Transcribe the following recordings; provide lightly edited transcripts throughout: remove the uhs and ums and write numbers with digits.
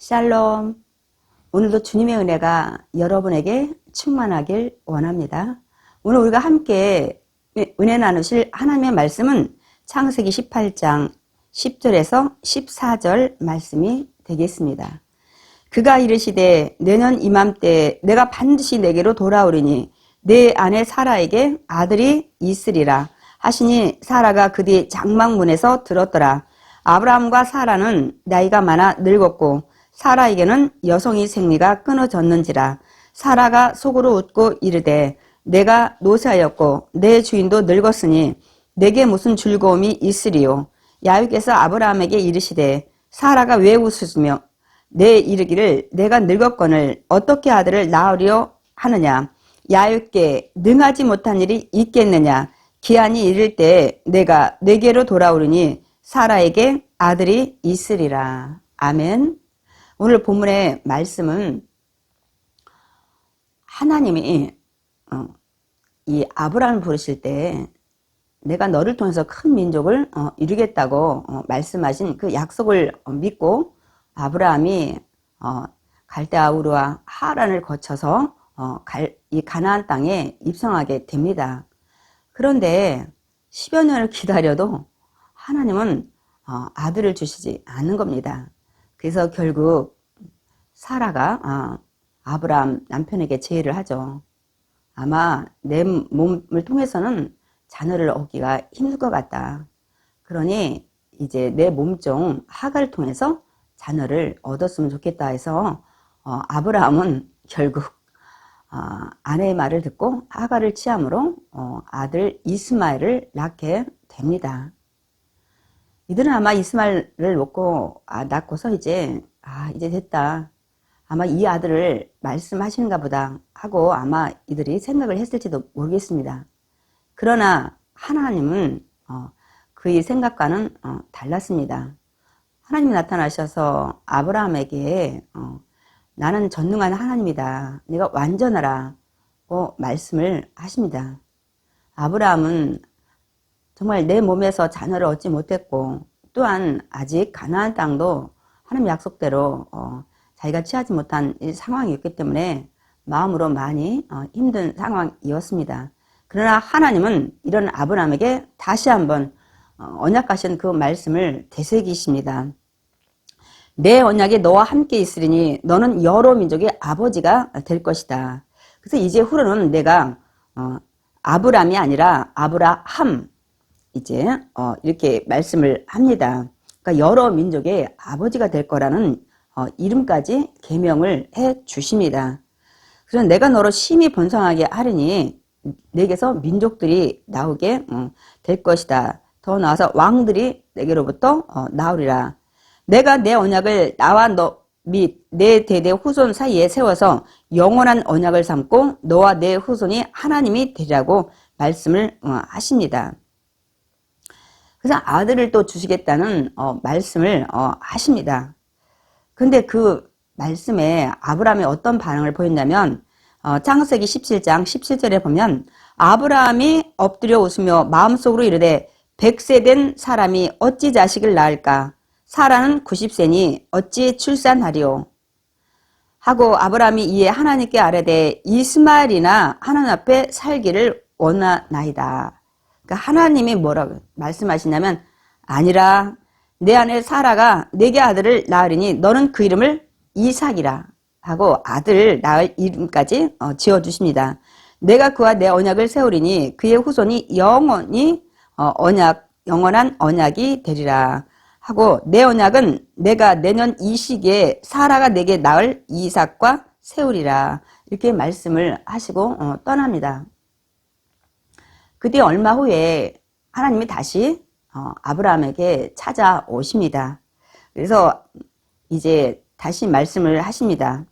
샬롬. 오늘도 주님의 은혜가 여러분에게 충만하길 원합니다. 오늘 우리가 함께 은혜 나누실 하나님의 말씀은 창세기 18장 10절에서 14절 말씀이 되겠습니다. 그가 이르시되 내년 이맘때 내가 반드시 내게로 돌아오리니 내 아내 사라에게 아들이 있으리라 하시니 사라가 그 뒤 장막문에서 들었더라. 아브라함과 사라는 나이가 많아 늙었고 사라에게는 여성의 생리가 끊어졌는지라. 사라가 속으로 웃고 이르되 내가 노쇠하였고 내 주인도 늙었으니 내게 무슨 즐거움이 있으리요. 야훼께서 아브라함에게 이르시되 사라가 왜 웃으시며 내 이르기를 내가 늙었거늘 어떻게 아들을 낳으려 하느냐. 야훼께 능하지 못한 일이 있겠느냐. 기한이 이를 때 내가 내게로 돌아오리니 사라에게 아들이 있으리라. 아멘. 오늘 본문의 말씀은 하나님이 이 아브라함을 부르실 때 내가 너를 통해서 큰 민족을 이루겠다고 말씀하신 그 약속을 믿고 아브라함이 갈대아 우르와 하란을 거쳐서 이 가나안 땅에 입성하게 됩니다. 그런데 10여 년을 기다려도 하나님은 아들을 주시지 않는 겁니다. 그래서 결국 사라가 아브라함 남편에게 제의를 하죠. 아마 내 몸을 통해서는 자녀를 얻기가 힘들 것 같다. 그러니 이제 내 몸종 하가를 통해서 자녀를 얻었으면 좋겠다 해서 아브라함은 결국 아내의 말을 듣고 하가를 취함으로 아들 이스마엘을 낳게 됩니다. 이들은 아마 이스마엘을 낳고서 이제 됐다. 아마 이 아들을 말씀하시는가 보다 하고 아마 이들이 생각을 했을지도 모르겠습니다. 그러나 하나님은 그의 생각과는 달랐습니다. 하나님이 나타나셔서 아브라함에게 나는 전능한 하나님이다. 네가 완전하라고 말씀을 하십니다. 아브라함은 정말 내 몸에서 자녀를 얻지 못했고 또한 아직 가나안 땅도 하나님 약속대로 자기가 취하지 못한 상황이었기 때문에 마음으로 많이 힘든 상황이었습니다. 그러나 하나님은 이런 아브라함에게 다시 한번 언약하신 그 말씀을 되새기십니다. 내 언약이 너와 함께 있으리니 너는 여러 민족의 아버지가 될 것이다. 그래서 이제 후로는 내가 아브람이 아니라 아브라함 이제 이렇게 말씀을 합니다. 그러니까 여러 민족의 아버지가 될 거라는 이름까지 계명을 해 주십니다. 그래서 내가 너로 심히 번성하게 하리니 내게서 민족들이 나오게 될 것이다. 더 나아서 왕들이 내게로부터 나오리라. 내가 내 언약을 나와 너 및 내 대대 후손 사이에 세워서 영원한 언약을 삼고 너와 내 후손이 하나님이 되리라고 말씀을 하십니다. 그래서 아들을 또 주시겠다는 말씀을 하십니다. 근데 그 말씀에 아브라함이 어떤 반응을 보였냐면 창세기 17장 17절에 보면 아브라함이 엎드려 웃으며 마음속으로 이르되 100세 된 사람이 어찌 자식을 낳을까? 사라는 90세니 어찌 출산하리오? 하고 아브라함이 이에 하나님께 아뢰되 이스마엘이나 하나님 앞에 살기를 원하나이다. 그러니까 하나님이 뭐라고 말씀하시냐면 아니라 내 아내 사라가 내게 아들을 낳으리니 너는 그 이름을 이삭이라 하고 아들을 낳을 이름까지 지어주십니다. 내가 그와 내 언약을 세우리니 그의 후손이 영원한 언약이 되리라 하고 내 언약은 내가 내년 이 시기에 사라가 내게 낳을 이삭과 세우리라 이렇게 말씀을 하시고 떠납니다. 그뒤 얼마 후에 하나님이 다시 아브라함에게 찾아오십니다. 그래서 이제 다시 말씀을 하십니다.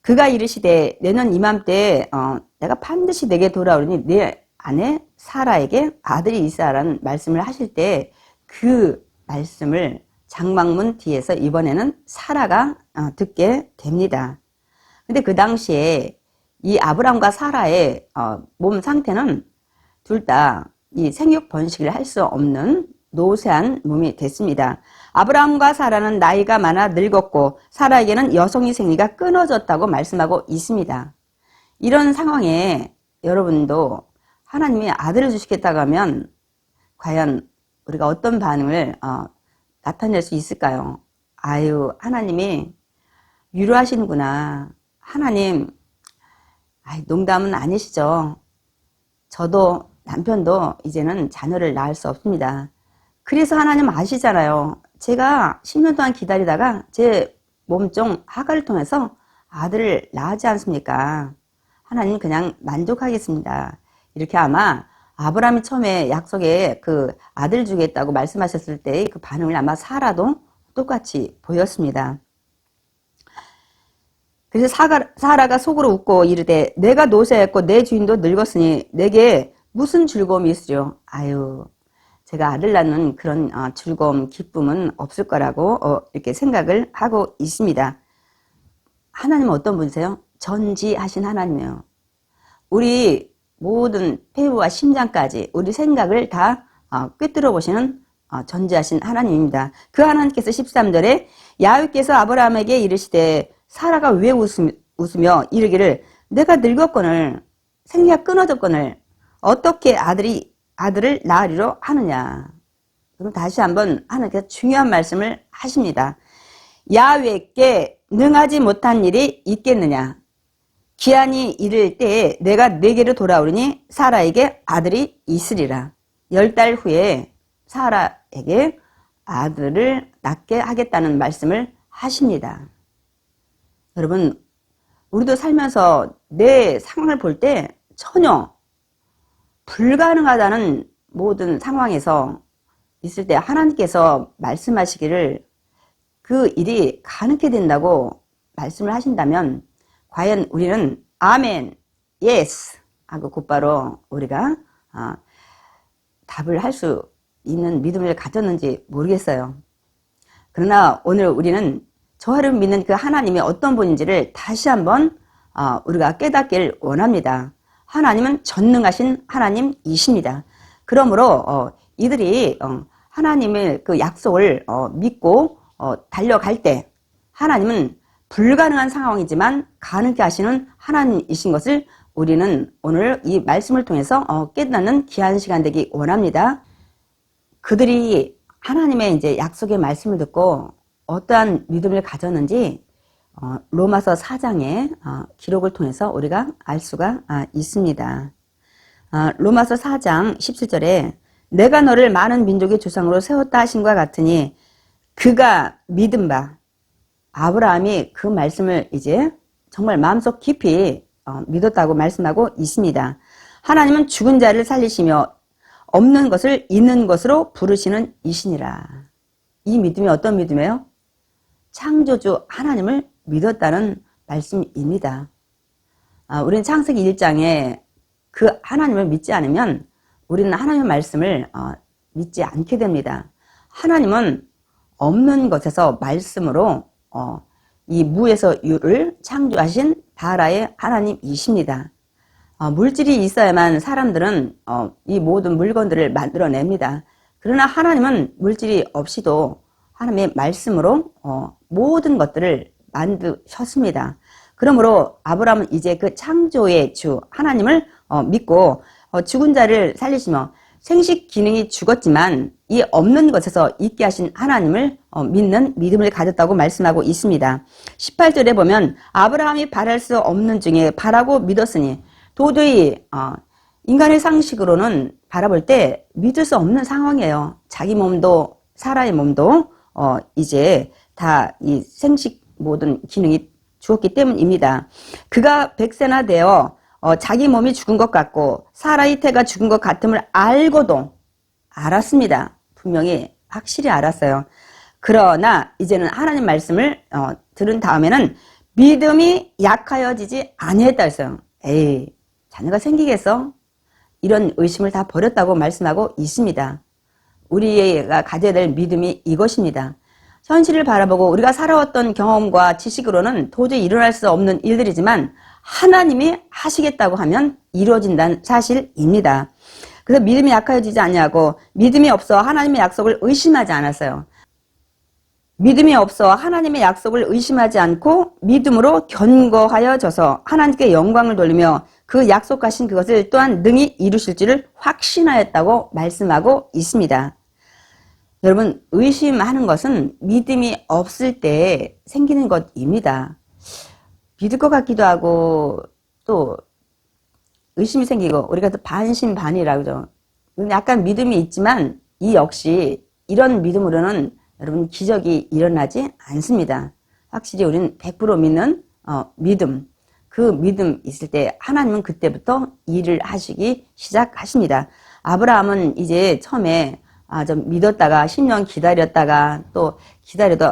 그가 이르시되 내년 이맘때 내가 반드시 내게 돌아오리니 내 아내 사라에게 아들이 있으라는 말씀을 하실 때 그 말씀을 장막문 뒤에서 이번에는 사라가 듣게 됩니다. 근데 그 당시에 이 아브람과 사라의 몸 상태는 둘 다 이 생육 번식을 할 수 없는 노쇠한 몸이 됐습니다. 아브라함과 사라는 나이가 많아 늙었고 사라에게는 여성의 생리가 끊어졌다고 말씀하고 있습니다. 이런 상황에 여러분도 하나님이 아들을 주시겠다고 하면 과연 우리가 어떤 반응을 나타낼 수 있을까요? 아유, 하나님이 위로하시는구나. 하나님, 농담은 아니시죠? 저도 남편도 이제는 자녀를 낳을 수 없습니다. 그래서 하나님 아시잖아요. 제가 10년 동안 기다리다가 제 몸종 하가를 통해서 아들을 낳지 않습니까? 하나님 그냥 만족하겠습니다. 이렇게 아마 아브라함이 처음에 약속에 그 아들 주겠다고 말씀하셨을 때의 그 반응을 아마 사라도 똑같이 보였습니다. 그래서 사라가 속으로 웃고 이르되 내가 노쇠했고 내 주인도 늙었으니 내게 무슨 즐거움이 있으려. 아유, 제가 아들 낳는 그런 즐거움, 기쁨은 없을 거라고 이렇게 생각을 하고 있습니다. 하나님은 어떤 분이세요? 전지하신 하나님이에요. 우리 모든 폐부와 심장까지 우리 생각을 다 꿰뚫어 보시는 전지하신 하나님입니다. 그 하나님께서 13절에 야훼께서 아브라함에게 이르시되 사라가 왜 웃으며 이르기를 내가 늙었거늘 생리가 끊어졌거늘 어떻게 아들을 낳으리로 하느냐. 그럼 다시 한번 하나님께서 중요한 말씀을 하십니다. 야훼께 능하지 못한 일이 있겠느냐. 기한이 이를 때에 내가 내게로 돌아오리니 사라에게 아들이 있으리라. 10달 후에 사라에게 아들을 낳게 하겠다는 말씀을 하십니다. 여러분, 우리도 살면서 내 상황을 볼 때 전혀 불가능하다는 모든 상황에서 있을 때 하나님께서 말씀하시기를 그 일이 가능하게 된다고 말씀을 하신다면 과연 우리는 아멘, 예스 하고 곧바로 우리가 답을 할 수 있는 믿음을 가졌는지 모르겠어요. 그러나 오늘 우리는 저를 믿는 그 하나님이 어떤 분인지를 다시 한번 우리가 깨닫기를 원합니다. 하나님은 전능하신 하나님이십니다. 그러므로 이들이 하나님의 그 약속을 믿고 달려갈 때 하나님은 불가능한 상황이지만 가능케 하시는 하나님이신 것을 우리는 오늘 이 말씀을 통해서 깨닫는 귀한 시간 되기 원합니다. 그들이 하나님의 이제 약속의 말씀을 듣고 어떠한 믿음을 가졌는지 로마서 4장의 기록을 통해서 우리가 알 수가 있습니다. 로마서 4장 17절에 내가 너를 많은 민족의 조상으로 세웠다 하신과 같으니 그가 믿은 바 아브라함이 그 말씀을 이제 정말 마음속 깊이 믿었다고 말씀하고 있습니다. 하나님은 죽은 자를 살리시며 없는 것을 있는 것으로 부르시는 이시니라. 이 믿음이 어떤 믿음이에요? 창조주 하나님을 믿었다는 말씀입니다. 우리는 창세기 1장에 그 하나님을 믿지 않으면 우리는 하나님의 말씀을 믿지 않게 됩니다. 하나님은 없는 것에서 말씀으로 이 무에서 유를 창조하신 바라의 하나님이십니다. 물질이 있어야만 사람들은 이 모든 물건들을 만들어냅니다. 그러나 하나님은 물질이 없이도 하나님의 말씀으로 모든 것들을 만드셨습니다. 그러므로 아브라함은 이제 그 창조의 주 하나님을 믿고 죽은 자를 살리시며 생식 기능이 죽었지만 이 없는 것에서 있게 하신 하나님을 믿는 믿음을 가졌다고 말씀하고 있습니다. 18절에 보면 아브라함이 바랄 수 없는 중에 바라고 믿었으니 도저히 인간의 상식으로는 바라볼 때 믿을 수 없는 상황이에요. 자기 몸도 사라의 몸도 이제 다 이 생식 모든 기능이 죽었기 때문입니다. 그가 100세나 되어 자기 몸이 죽은 것 같고 사라의 태가 죽은 것 같음을 알고도 알았습니다. 분명히 확실히 알았어요. 그러나 이제는 하나님 말씀을 들은 다음에는 믿음이 약하여지지 아니했다 했어요. 에이, 자녀가 생기겠어? 이런 의심을 다 버렸다고 말씀하고 있습니다. 우리가 가져야 될 믿음이 이것입니다. 현실을 바라보고 우리가 살아왔던 경험과 지식으로는 도저히 일어날 수 없는 일들이지만 하나님이 하시겠다고 하면 이루어진다는 사실입니다. 그래서 믿음이 약해지지 않냐고 믿음이 없어 하나님의 약속을 의심하지 않았어요. 믿음이 없어 하나님의 약속을 의심하지 않고 믿음으로 견고하여져서 하나님께 영광을 돌리며 그 약속하신 그것을 또한 능히 이루실 줄을 확신하였다고 말씀하고 있습니다. 여러분, 의심하는 것은 믿음이 없을 때 생기는 것입니다. 믿을 것 같기도 하고 또 의심이 생기고, 우리가 또 반신반의라고 그러죠. 약간 믿음이 있지만 이 역시 이런 믿음으로는 여러분 기적이 일어나지 않습니다. 확실히 우리는 100% 믿는 믿음, 그 믿음 있을 때 하나님은 그때부터 일을 하시기 시작하십니다. 아브라함은 이제 처음에 좀 믿었다가 10년 기다렸다가 또 기다려도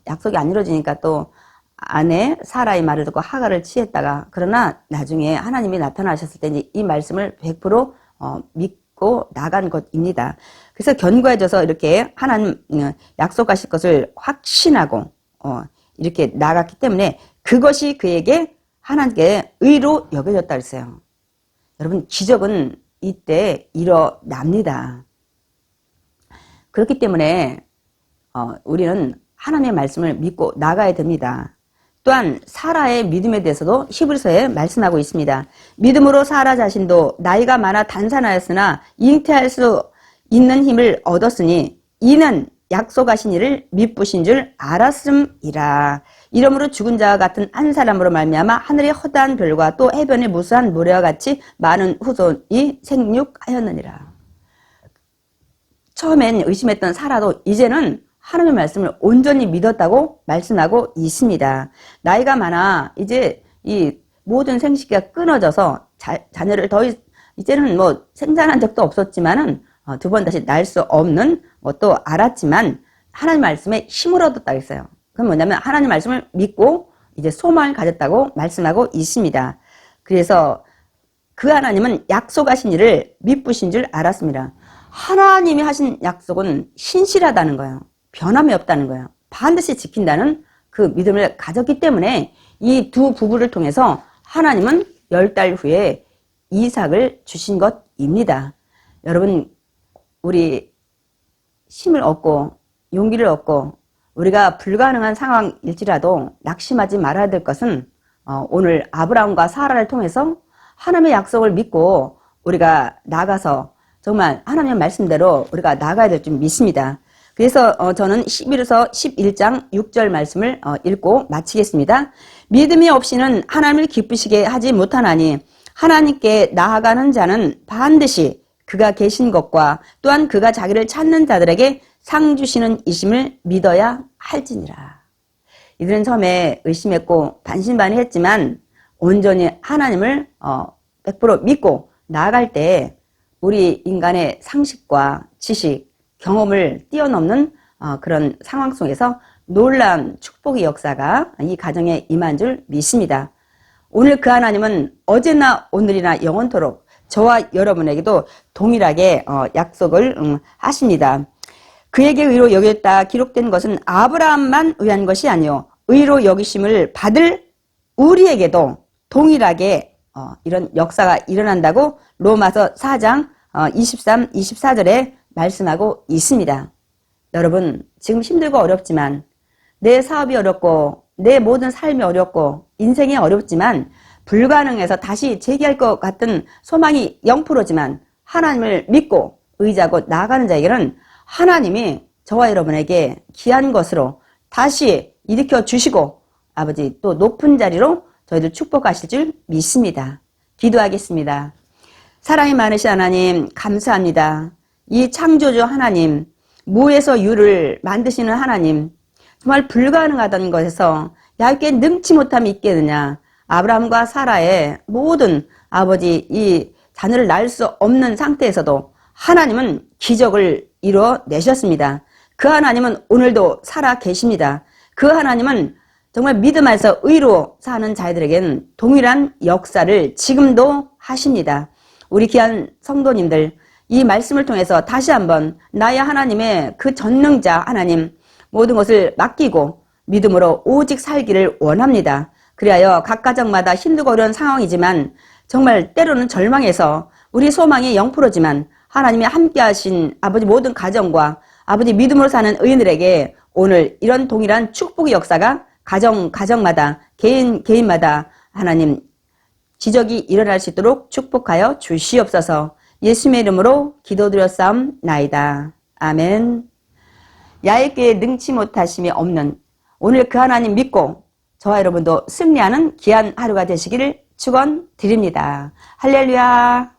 약속이 안 이루어지니까 또 아내 사라의 말을 듣고 하갈을 취했다가, 그러나 나중에 하나님이 나타나셨을 때 이제 이 말씀을 100% 믿고 나간 것입니다. 그래서 견고해져서 이렇게 하나님 약속하실 것을 확신하고 이렇게 나갔기 때문에 그것이 그에게 하나님께 의로 여겨졌다 그랬어요. 여러분, 기적은 이때 일어납니다. 그렇기 때문에 우리는 하나님의 말씀을 믿고 나가야 됩니다. 또한 사라의 믿음에 대해서도 히브리서에 말씀하고 있습니다. 믿음으로 사라 자신도 나이가 많아 단산하였으나 잉태할 수 있는 힘을 얻었으니 이는 약속하신 이를 믿으신 줄 알았음이라. 이러므로 죽은 자와 같은 한 사람으로 말미암아 하늘의 허다한 별과 또 해변의 무수한 모래와 같이 많은 후손이 생육하였느니라. 처음엔 의심했던 사라도 이제는 하나님의 말씀을 온전히 믿었다고 말씀하고 있습니다. 나이가 많아 이제 이 모든 생식기가 끊어져서 자녀를 이제는 뭐 생산한 적도 없었지만은 두 번 다시 날 수 없는 것도 알았지만 하나님 말씀에 힘을 얻었다고 했어요. 그건 뭐냐면 하나님 말씀을 믿고 이제 소망을 가졌다고 말씀하고 있습니다. 그래서 그 하나님은 약속하신 일을 믿으신 줄 알았습니다. 하나님이 하신 약속은 신실하다는 거예요. 변함이 없다는 거예요. 반드시 지킨다는 그 믿음을 가졌기 때문에 이 두 부부를 통해서 하나님은 10달 후에 이삭을 주신 것입니다. 여러분, 우리 힘을 얻고 용기를 얻고 우리가 불가능한 상황일지라도 낙심하지 말아야 될 것은 오늘 아브라함과 사라를 통해서 하나님의 약속을 믿고 우리가 나가서 정말 하나님의 말씀대로 우리가 나가야 될 줄 믿습니다. 그래서 저는 11에서 11장 6절 말씀을 읽고 마치겠습니다. 믿음이 없이는 하나님을 기쁘시게 하지 못하나니 하나님께 나아가는 자는 반드시 그가 계신 것과 또한 그가 자기를 찾는 자들에게 상 주시는 이심을 믿어야 할지니라. 이들은 처음에 의심했고 반신반의했지만 온전히 하나님을 100% 믿고 나아갈 때 우리 인간의 상식과 지식, 경험을 뛰어넘는 그런 상황 속에서 놀라운 축복의 역사가 이 가정에 임한 줄 믿습니다. 오늘 그 하나님은 어제나 오늘이나 영원토록 저와 여러분에게도 동일하게 약속을 하십니다. 그에게 의로 여겼다 기록된 것은 아브라함만 의한 것이 아니요 의로 여기심을 받을 우리에게도 동일하게 이런 역사가 일어난다고 로마서 4장 23, 24절에 말씀하고 있습니다. 여러분, 지금 힘들고 어렵지만 내 사업이 어렵고 내 모든 삶이 어렵고 인생이 어렵지만 불가능해서 다시 재기할 것 같은 소망이 0%지만 하나님을 믿고 의지하고 나아가는 자에게는 하나님이 저와 여러분에게 귀한 것으로 다시 일으켜 주시고 아버지 또 높은 자리로 저희들 축복하실 줄 믿습니다. 기도하겠습니다. 사랑이 많으신 하나님 감사합니다. 이 창조주 하나님, 무에서 유를 만드시는 하나님, 정말 불가능하던 것에서 얇게 능치 못함이 있겠느냐. 아브라함과 사라의 모든 아버지 이 자녀를 낳을 수 없는 상태에서도 하나님은 기적을 이뤄내셨습니다. 그 하나님은 오늘도 살아 계십니다. 그 하나님은 정말 믿음 안에서 의로 사는 자들에게는 동일한 역사를 지금도 하십니다. 우리 귀한 성도님들, 이 말씀을 통해서 다시 한번 나의 하나님의 그 전능자 하나님 모든 것을 맡기고 믿음으로 오직 살기를 원합니다. 그리하여 각 가정마다 힘들고 어려운 상황이지만 정말 때로는 절망해서 우리 소망이 0%지만 하나님이 함께 하신 아버지 모든 가정과 아버지 믿음으로 사는 의인들에게 오늘 이런 동일한 축복의 역사가 가정마다 개인마다 하나님 기적이 일어날 수 있도록 축복하여 주시옵소서. 예수님의 이름으로 기도드렸사옵나이다. 아멘. 야훼께에 능치 못하심이 없는 오늘 그 하나님 믿고 저와 여러분도 승리하는 귀한 하루가 되시기를 축원드립니다. 할렐루야.